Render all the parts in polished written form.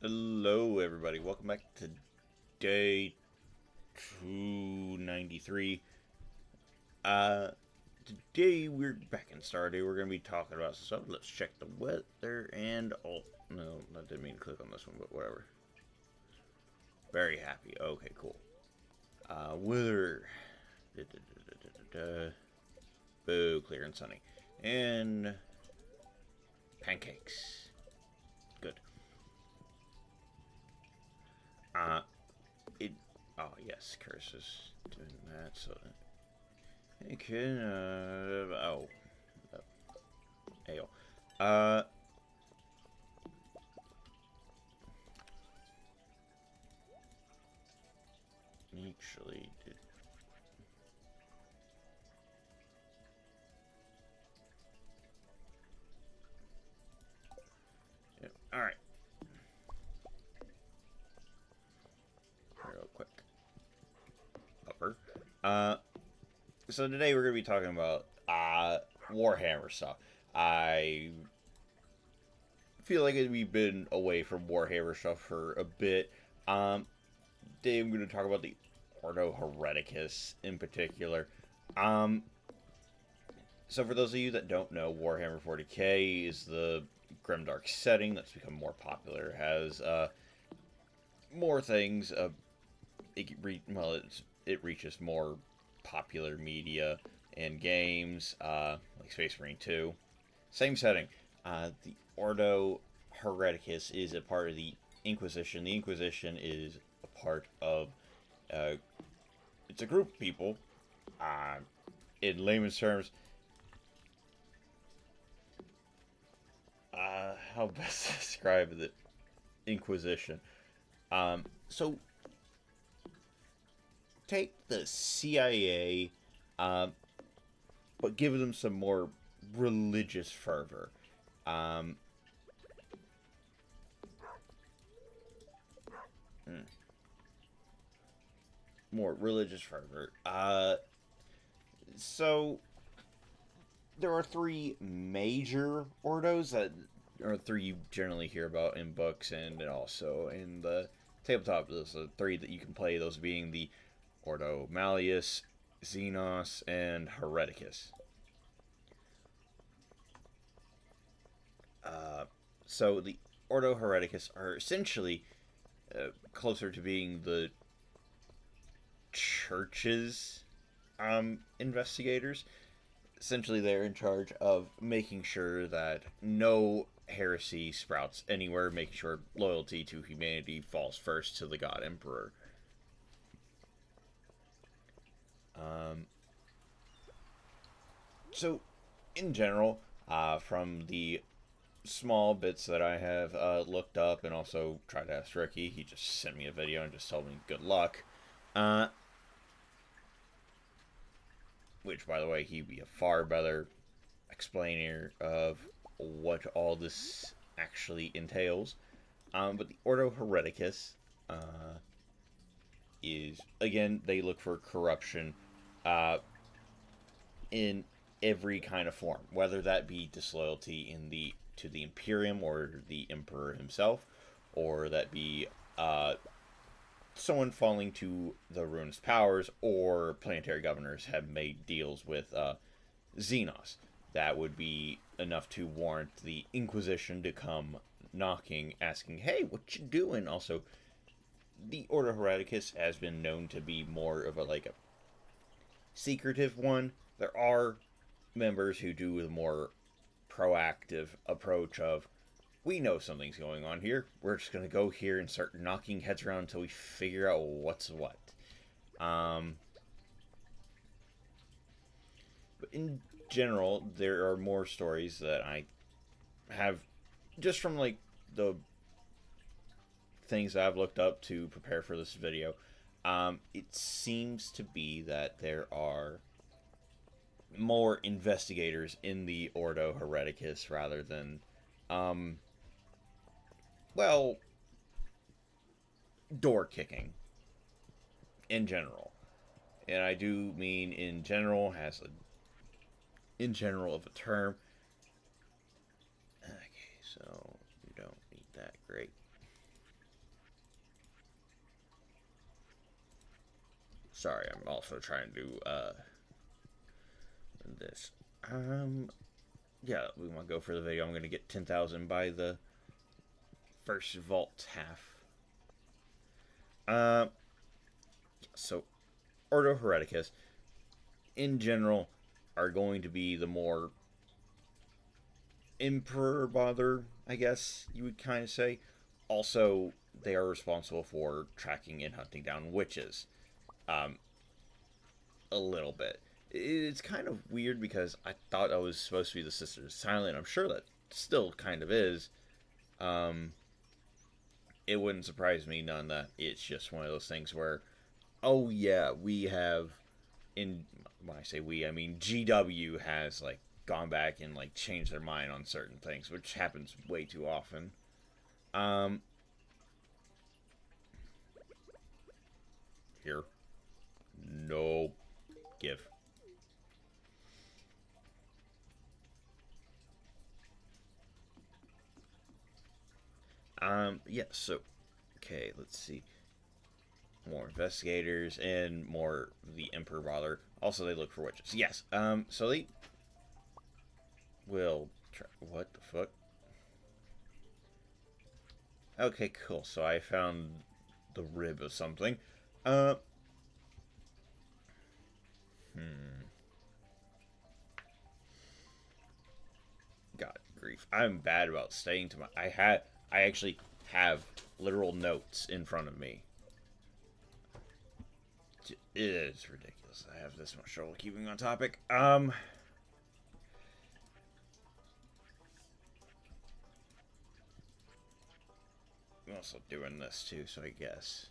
Hello, everybody. Welcome back to day 293. Uh, Today we're back in Stardew. We're going to be talking about some stuff. Let's check the weather and... Oh, no, I didn't mean to click on this one, but whatever. Very happy. Okay, cool. Weather... Boo, clear and sunny. And... pancakes. Good. It... Oh, yes, Curse is doing that, so... Hey, kid, oh. Ayo. Actually did... Yeah, alright. Real quick. Upper. So today we're going to be talking about, Warhammer stuff. I feel like we've been away from Warhammer stuff for a bit. Today I'm going to talk about the Ordo Hereticus in particular. So for those of you that don't know, Warhammer40k is the grimdark setting that's become more popular. It has more things. It reaches more popular media and games, like Space Marine 2. Same setting. The Ordo Hereticus is a part of the Inquisition. The Inquisition is a part of... it's a group of people. In layman's terms, how best to describe the Inquisition? So take the CIA, but give them some more religious fervor. Um, More religious fervor. So there are three major ordos that are three you generally hear about in books and also in the tabletop. Those are three that you can play, those being the Ordo Malleus, Xenos, and Hereticus. So the Ordo Hereticus are essentially closer to being the church's investigators. Essentially, they're in charge of making sure that no heresy sprouts anywhere, making sure loyalty to humanity falls first to the God Emperor. So, in general, from the small bits that I have looked up and also tried to ask Ricky, he just sent me a video and just told me good luck. Which, by the way, he'd be a far better explainer of what all this actually entails. But the Ordo Hereticus is, again, they look for corruption in every kind of form, whether that be disloyalty to the Imperium or the Emperor himself, or that be someone falling to the ruinous powers, or planetary governors have made deals with Xenos. That would be enough to warrant the Inquisition to come knocking, asking, "Hey, what you doing?" Also, the Order Hereticus has been known to be more of a secretive one. There are members who do the more proactive approach of, we know something's going on here. We're just going to go here and start knocking heads around until we figure out what's what. But in general, there are more stories that I have just from the things I've looked up to prepare for this video. It seems to be that there are more investigators in the Ordo Hereticus rather than, well, door kicking in general. And I do mean in general has a in general of a term. Okay, so you don't need that. Great. Sorry, I'm also trying to do this. Yeah, we want to go for the video. I'm going to get 10,000 by the first vault half. So, Ordo Hereticus, in general, are going to be the more Emperor bother, I guess you would kind of say. Also, they are responsible for tracking and hunting down witches. Um, a little bit. It's kind of weird because I thought I was supposed to be the Sisters of Silent. I'm sure that still kind of is. Um, it wouldn't surprise me none that it's just one of those things where, oh yeah, we have in when I say we, I mean GW has like gone back and like changed their mind on certain things, which happens way too often. Um, here, no, give. Yeah. So, okay, let's see. More investigators and more the Emperor bother. Also, they look for witches. Yes. So they will try. What the fuck? Okay, cool. So I found the rib of something. Uh, hmm. God grief. I'm bad about staying to my. I actually have literal notes in front of me. It is ridiculous. I have this much trouble keeping on topic. I'm also doing this too, so I guess.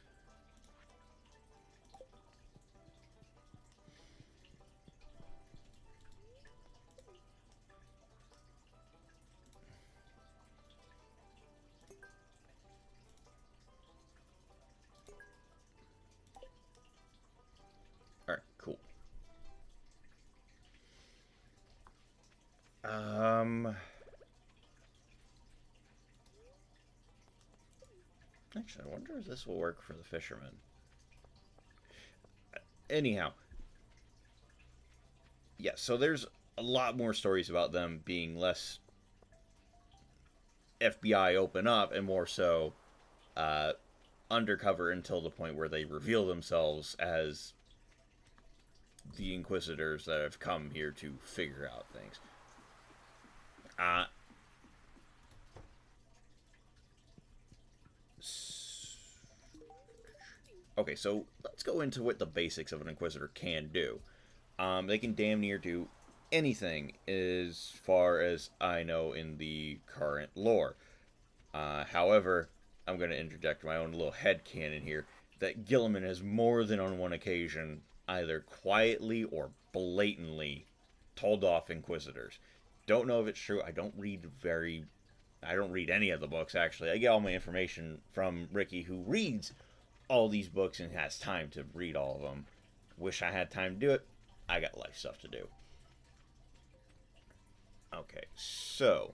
Alright, cool. Actually, I wonder if this will work for the fishermen. Anyhow, yeah, so there's a lot more stories about them being less FBI open up and more so uh, undercover until the point where they reveal themselves as the inquisitors that have come here to figure out things. Uh, okay, so let's go into what the basics of an inquisitor can do. They can damn near do anything as far as I know in the current lore. However, I'm going to interject my own little headcanon here that Gilliman has more than on one occasion either quietly or blatantly told off inquisitors. Don't know if it's true. I don't read any of the books actually. I get all my information from Ricky, who reads all these books and has time to read all of them. Wish I had time to do it. I got life stuff to do. Okay, so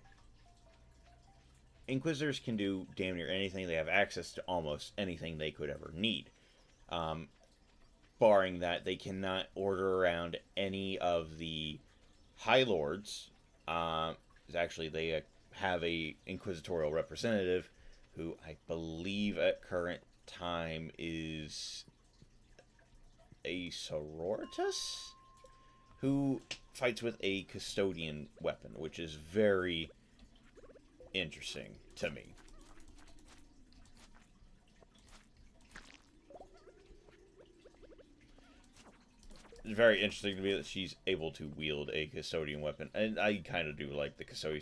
Inquisitors can do damn near anything. They have access to almost anything they could ever need. Um, Barring that, they cannot order around any of the High Lords. Actually, they have a inquisitorial representative who I believe at current time is a sororitas who fights with a custodian weapon, which is very interesting to me. It's very interesting to me that she's able to wield a custodian weapon, and I kind of do like the custodian.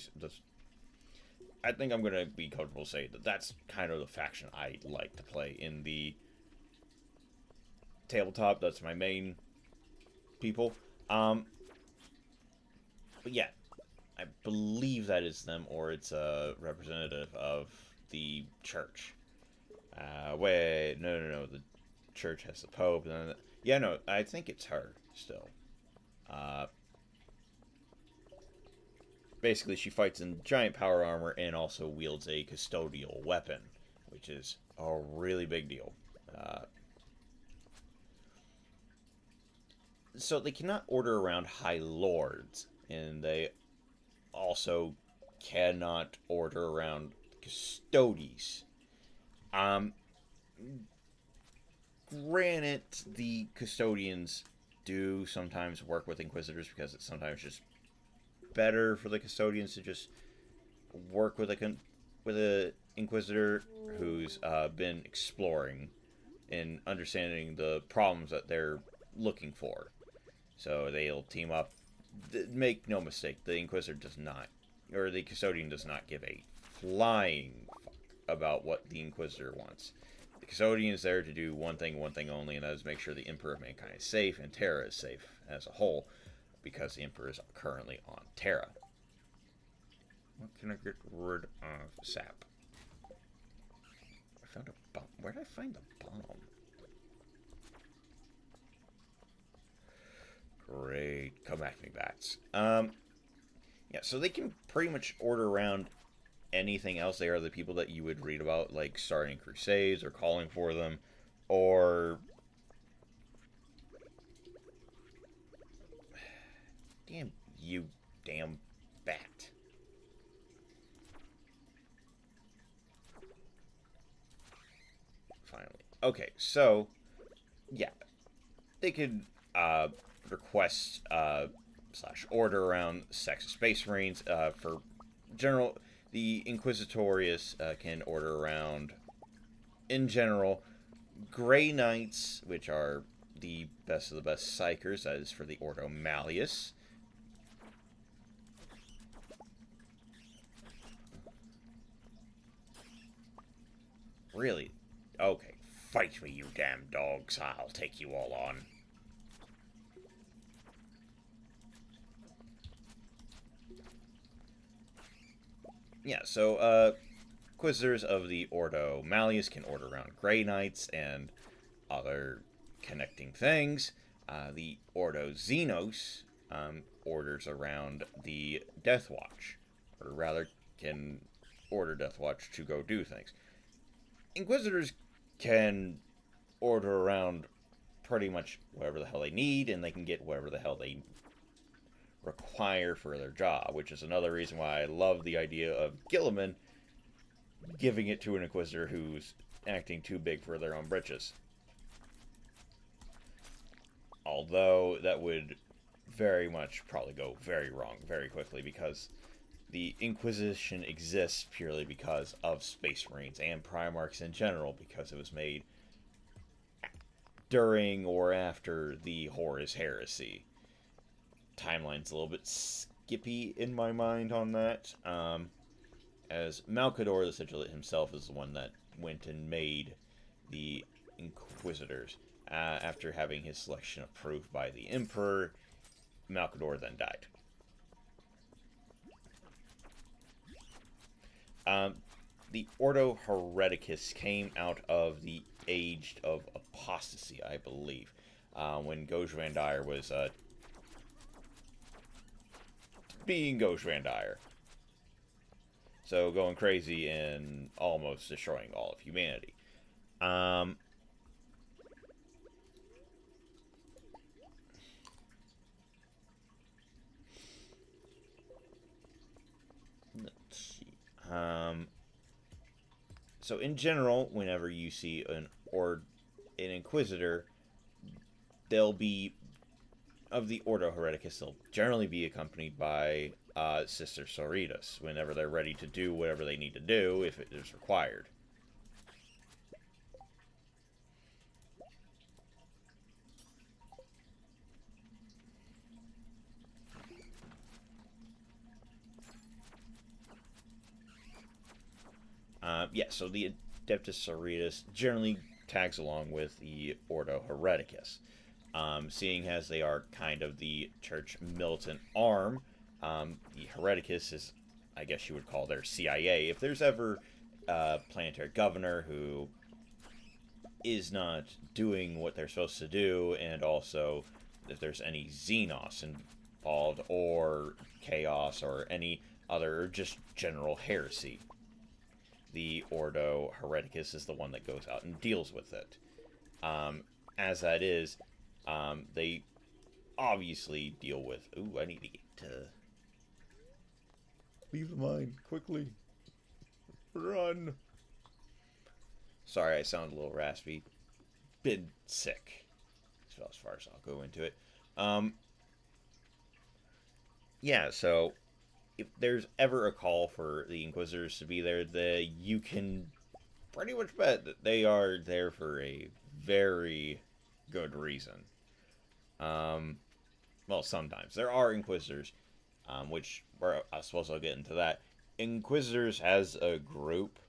I think I'm gonna be comfortable saying that that's kind of the faction I like to play in the tabletop. That's my main people. But yeah, I believe that is them, or it's a representative of the church. Wait, no. The church has the Pope. Yeah, no, I think it's her still. Uh, Basically, she fights in giant power armor and also wields a custodial weapon, which is a really big deal. Uh, so they cannot order around High Lords, and they also cannot order around Custodes. Um, Granted, the Custodians do sometimes work with Inquisitors because it's sometimes just better for the Custodians to just work with a Inquisitor who's been exploring and understanding the problems that they're looking for. So they'll team up. Make no mistake, the Inquisitor does not, or the Custodian does not give a flying fuck about what the Inquisitor wants. The Custodian is there to do one thing only, and that is make sure the Emperor of Mankind is safe and Terra is safe as a whole, because the Emperor is currently on Terra. What can I get rid of? Sap. I found a bomb. Where did I find the bomb? Great. Come at me, bats. Yeah, so they can pretty much order around anything else. They are the people that you would read about, like starting crusades or calling for them, or... Damn you, damn bat. Finally. Okay, so, yeah. They could, request, slash order around Sex Space Marines, for general... The Inquisitorius can order around, in general, Grey Knights, which are the best of the best psychers. That is for the Ordo Malleus. Really? Okay. Fight me, you damn dogs. I'll take you all on. Yeah, so, Inquisitors of the Ordo Malleus can order around Grey Knights and other connecting things. The Ordo Xenos orders around the Death Watch, or rather, can order Death Watch to go do things. Inquisitors can order around pretty much whatever the hell they need, and they can get whatever the hell they require for their job, which is another reason why I love the idea of Gilliman giving it to an Inquisitor who's acting too big for their own britches. Although that would very much probably go very wrong very quickly, because the Inquisition exists purely because of Space Marines and Primarchs in general, because it was made during or after the Horus Heresy. Timeline's a little bit skippy in my mind on that, as Malcador the Sigilate himself is the one that went and made the Inquisitors. After having his selection approved by the Emperor, Malcador then died. The Ordo Hereticus came out of the Age of Apostasy, I believe, when Gauge Van Dyer was being Gauge Van Dyer. So going crazy and almost destroying all of humanity. Let's see. So in general, whenever you see an Inquisitor, they'll be of the Ordo Hereticus. They'll generally be accompanied by Sister Soritas whenever they're ready to do whatever they need to do if it is required. Yeah, so the Adeptus Sororitas generally tags along with the Ordo Hereticus. Seeing as they are kind of the church militant arm, the Hereticus is, I guess you would call their CIA. If there's ever a planetary governor who is not doing what they're supposed to do, and also if there's any Xenos involved, or Chaos, or any other, or just general heresy, the Ordo Hereticus is the one that goes out and deals with it. As that is, they obviously deal with. Ooh, I need to get to. Leave the mine quickly. Run. Sorry, I sound a little raspy. Been sick. So as far as I'll go into it. Yeah, so if there's ever a call for the Inquisitors to be there, you can pretty much bet that they are there for a very good reason. Um, well, sometimes there are Inquisitors, which I suppose I'll get into that. Inquisitors as a group,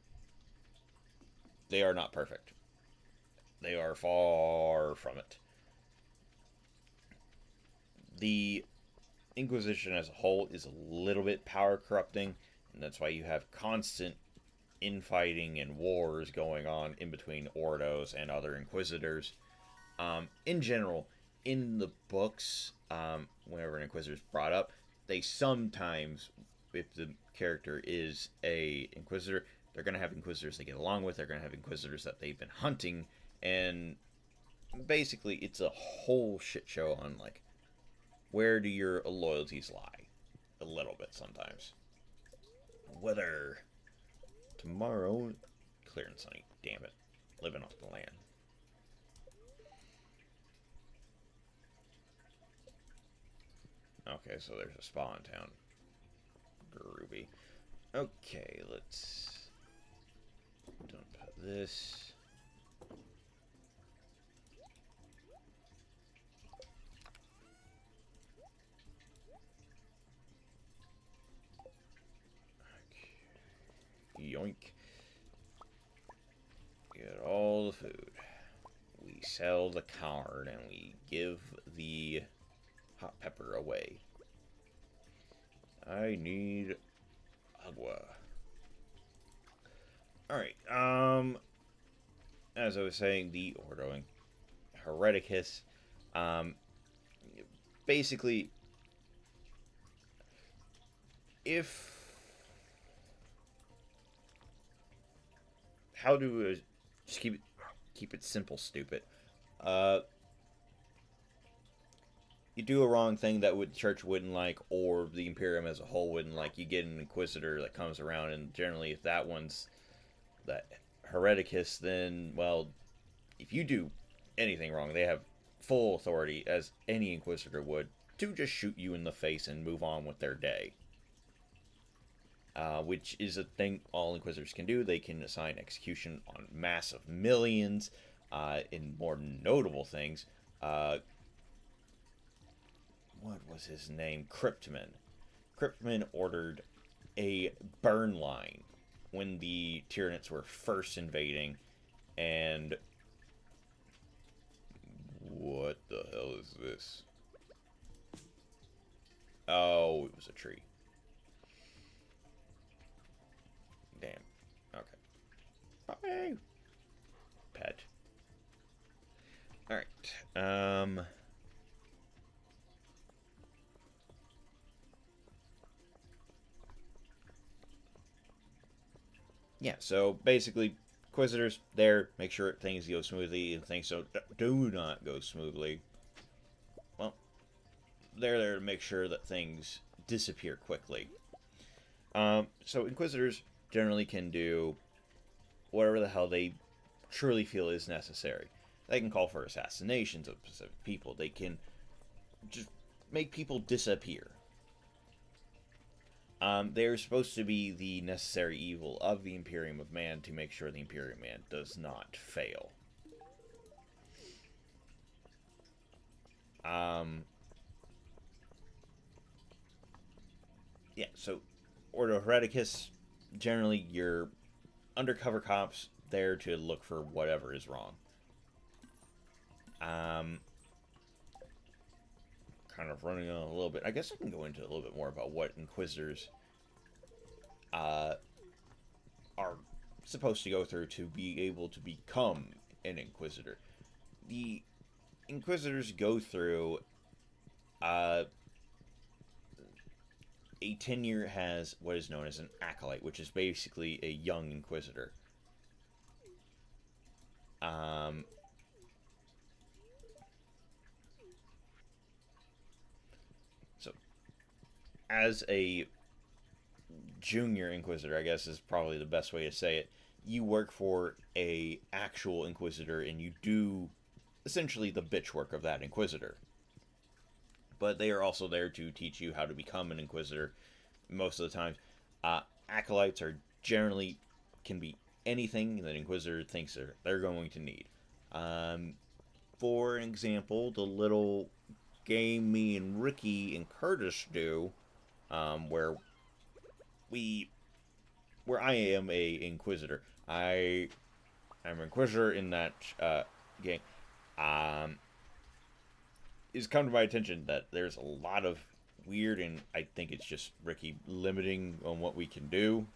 they are not perfect. They are far from it. The Inquisition as a whole is a little bit power corrupting, and that's why you have constant infighting and wars going on in between Ordos and other Inquisitors. In general, in the books, whenever an Inquisitor is brought up, they sometimes, if the character is a Inquisitor, they're going to have Inquisitors they get along with, they're going to have Inquisitors that they've been hunting, and basically it's a whole shit show on, like, where do your loyalties lie? A little bit sometimes. Weather. Tomorrow, clear and sunny. Damn it. Living off the land. Okay, so there's a spa in town. Groovy. Okay, let's dump this. Okay. Yoink. Get all the food. We sell the card and we give the hot pepper away. I need agua. Alright, as I was saying, the ordo hereticus, basically, if how do just keep it simple, stupid. Uh, you do a wrong thing that the church wouldn't like, or the Imperium as a whole wouldn't like. You get an Inquisitor that comes around, and generally, if that one's that hereticus, then well, if you do anything wrong, they have full authority, as any Inquisitor would, to just shoot you in the face and move on with their day. Which is a thing all Inquisitors can do. They can assign execution on massive millions. In more notable things, what was his name? Cryptman. Cryptman ordered a burn line when the Tyranids were first invading, and what the hell is this? Oh, it was a tree. Damn. Okay. Bye. Pet. Alright. Yeah, so basically, Inquisitors there, make sure things go smoothly, and things do not go smoothly. Well, they're there to make sure that things disappear quickly. So Inquisitors generally can do whatever the hell they truly feel is necessary. They can call for assassinations of specific people. They can just make people disappear. They're supposed to be the necessary evil of the Imperium of Man to make sure the Imperium of Man does not fail. Yeah, so Ordo Hereticus, generally your undercover cops there to look for whatever is wrong. Kind of running on a little bit. I guess I can go into a little bit more about what Inquisitors are supposed to go through to be able to become an Inquisitor. The Inquisitors go through a tenure has what is known as an acolyte, which is basically a young Inquisitor. as a junior inquisitor, I guess is probably the best way to say it. You work for a actual inquisitor, and you do essentially the bitch work of that inquisitor. But they are also there to teach you how to become an inquisitor. Most of the time, acolytes are generally can be anything that inquisitor thinks they're going to need. For an example, the little game me and Ricky and Curtis do, where we where I am a inquisitor. I'm an inquisitor in that game. Um, it's come to my attention that there's a lot of weird, and I think it's just Ricky limiting on what we can do,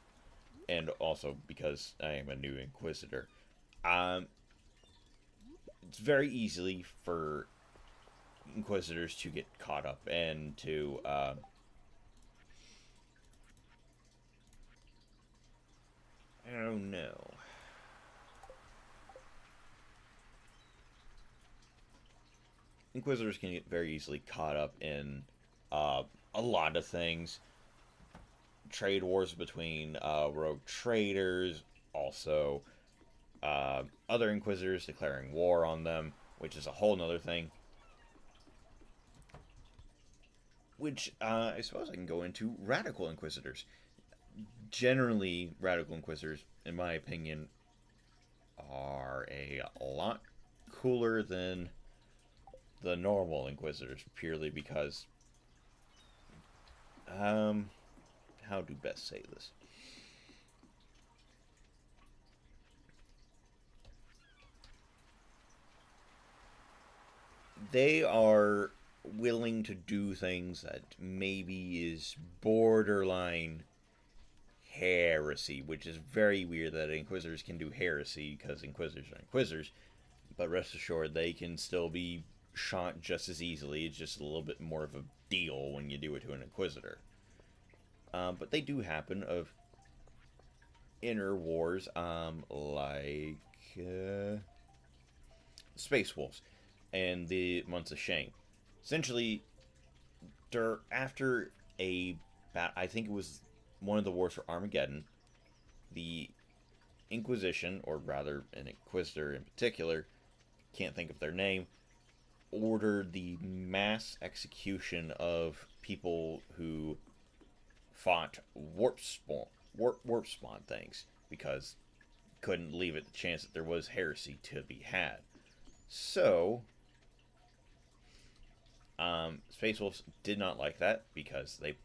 and also because I am a new inquisitor. Um, it's very easily for inquisitors to get caught up and to I don't know. Inquisitors can get very easily caught up in uh, a lot of things. Trade wars between rogue traders, also other inquisitors declaring war on them, which is a whole nother thing. Which I suppose I can go into radical inquisitors. Generally, radical inquisitors, in my opinion, are a lot cooler than the normal inquisitors, purely because how do best say this? They are willing to do things that maybe is borderline heresy, which is very weird that inquisitors can do heresy because inquisitors are inquisitors. But rest assured, they can still be shot just as easily. It's just a little bit more of a deal when you do it to an inquisitor. But they do happen of inner wars, like Space Wolves and the Months of Shame. Essentially, after I think it was one of the wars for Armageddon, the Inquisition, or rather an Inquisitor in particular, can't think of their name, ordered the mass execution of people who fought warp spawn things because couldn't leave it the chance that there was heresy to be had. So, Space Wolves did not like that because they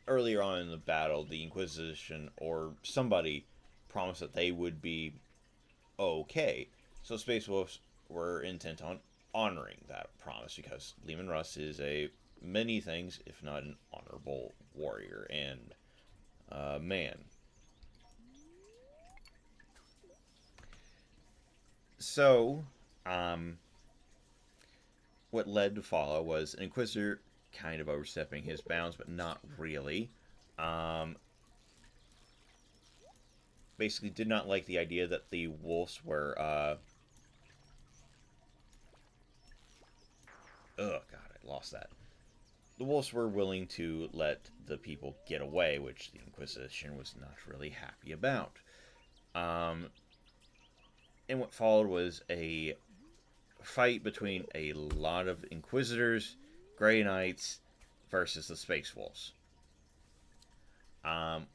earlier on in the battle, the Inquisition or somebody promised that they would be okay. So Space Wolves were intent on honoring that promise because Lehman Russ is a many things, if not an honorable warrior and man. So, um, what led to follow was an Inquisitor kind of overstepping his bounds, but not really. Um, Basically, did not like the idea that the wolves were. Oh God, I lost that. The wolves were willing to let the people get away, which the Inquisition was not really happy about. Um, and what followed was a fight between a lot of Inquisitors, Grey Knights, versus the Space Wolves. Um,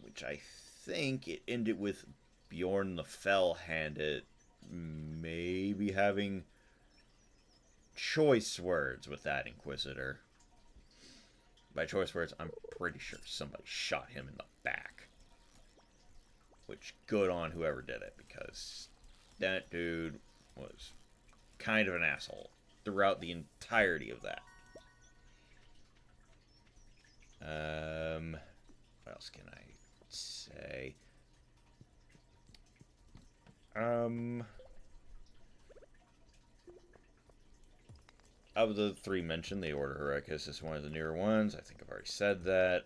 which I think it ended with Bjorn the Fell-Handed maybe having choice words with that Inquisitor. By choice words, I'm pretty sure somebody shot him in the back. Which, good on whoever did it, because that dude was kind of an asshole throughout the entirety of that. What else can I say? Of the three mentioned, the Order hereticus is one of the newer ones. I think I've already said that.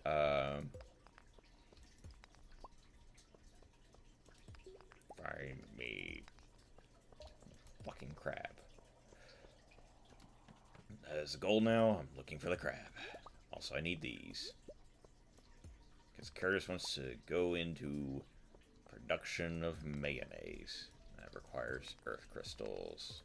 Find me fucking crab. That is the goal now. I'm looking for the crab. Also, I need these. Because Curtis wants to go into production of mayonnaise. That requires earth crystals.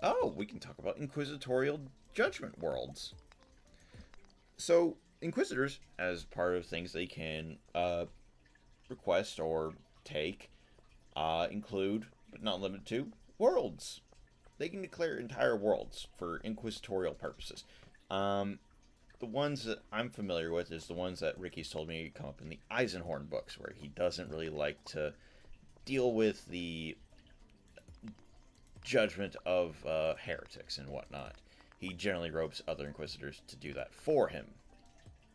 Oh, we can talk about inquisitorial judgment worlds. So, inquisitors, as part of things they can request or take, include, but not limited to, worlds. They can declare entire worlds for inquisitorial purposes. Um, the ones that I'm familiar with is the ones that Ricky's told me come up in the Eisenhorn books, where he doesn't really like to deal with the judgment of heretics and whatnot. He generally ropes other inquisitors to do that for him,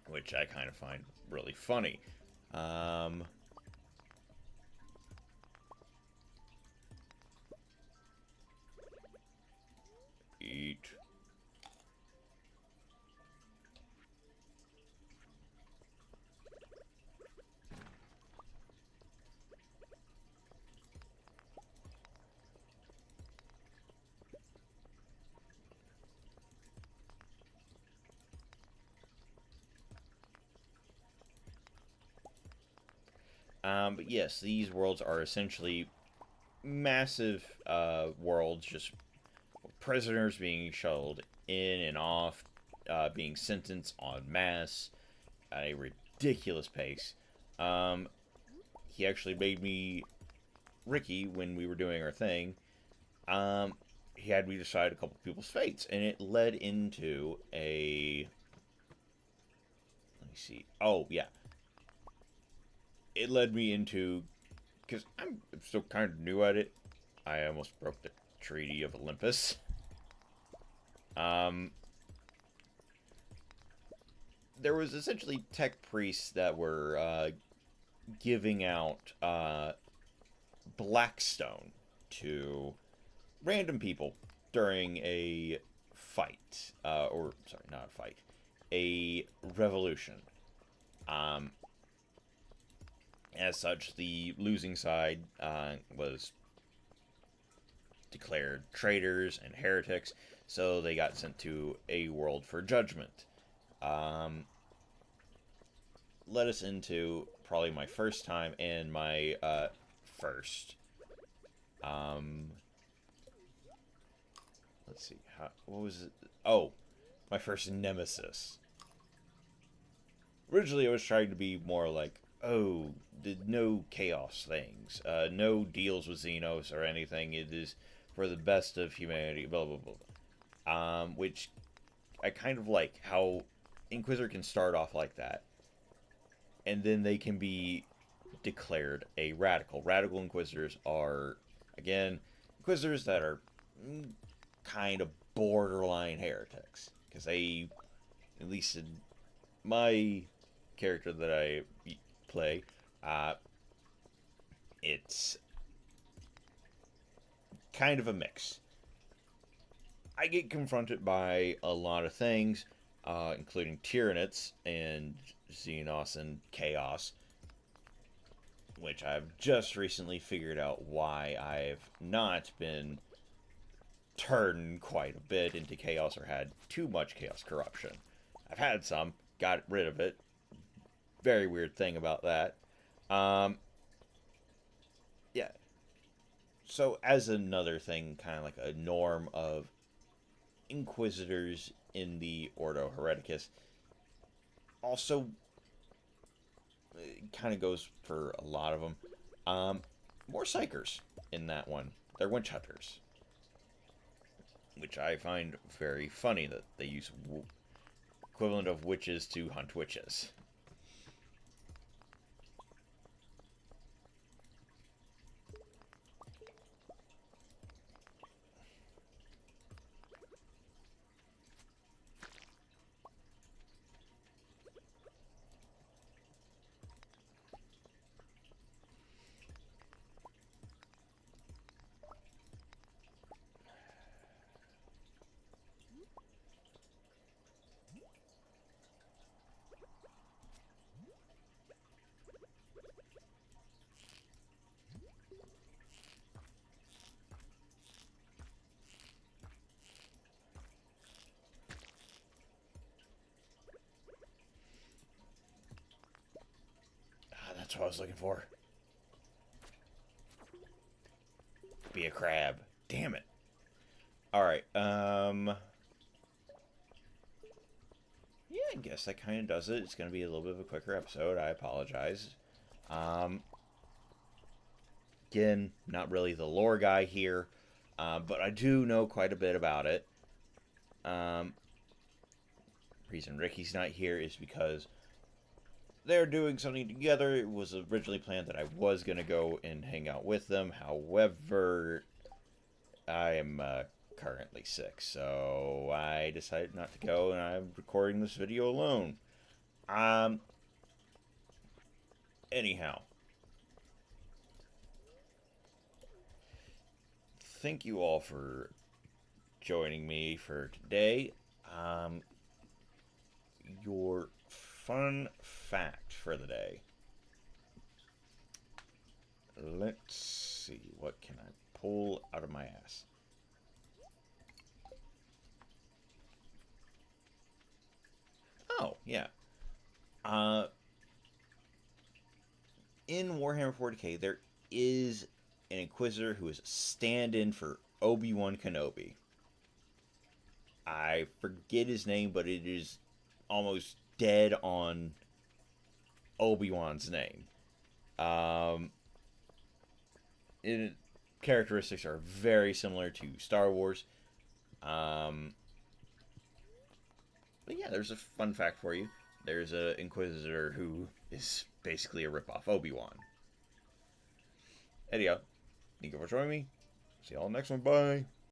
which I kind of find really funny. Eat. But yes, these worlds are essentially massive worlds, just prisoners being shuttled in and off, being sentenced en masse at a ridiculous pace. Um, he actually made me, Ricky, when we were doing our thing, um, he had me decide a couple people's fates, and it led into a. Let me see. Oh, yeah. It led me into. Because I'm still kind of new at it. I almost broke the Treaty of Olympus. Um, there was essentially tech priests that were giving out Blackstone to random people during a fight, or sorry, not a fight, a revolution. Um, as such, the losing side was declared traitors and heretics, so they got sent to a world for judgment. Um, led us into probably my first time and my first. Um, let's see, what was it? Oh, my first nemesis. Originally, I was trying to be more like, oh, no chaos things, no deals with Xenos or anything. It is for the best of humanity. Blah blah blah. Which I kind of like how Inquisitor can start off like that, and then they can be declared a radical. Radical Inquisitors are, again, Inquisitors that are kind of borderline heretics. Because they, at least in my character that I play, it's kind of a mix. I get confronted by a lot of things, including Tyranids and Xenos and Chaos, which I've just recently figured out why I've not been turned quite a bit into Chaos or had too much Chaos corruption. I've had some, got rid of it. Very weird thing about that. Um, yeah. So, as another thing, kind of like a norm of Inquisitors in the Ordo Hereticus, also kind of goes for a lot of them. More Psychers in that one. They're Witch Hunters, which I find very funny that they use equivalent of witches to hunt witches. That's what I was looking for. Be a crab. Damn it. Alright, yeah, I guess that kind of does it. It's going to be a little bit of a quicker episode. I apologize. Again, not really the lore guy here, but I do know quite a bit about it. Reason Ricky's not here is because they're doing something together. It was originally planned that I was going to go and hang out with them. However, I am currently sick, so I decided not to go, and I'm recording this video alone. Anyhow. Thank you all for joining me for today. Your fun fact for the day. Let's see, what can I pull out of my ass? Oh, yeah. In Warhammer 40k, there is an inquisitor who is a stand-in for Obi-Wan Kenobi. I forget his name, but it is almost dead on Obi-Wan's name. Characteristics are very similar to Star Wars. But yeah, there's a fun fact for you. There's an Inquisitor who is basically a ripoff Obi-Wan. Anyhow, thank you for joining me. See y'all next one. Bye.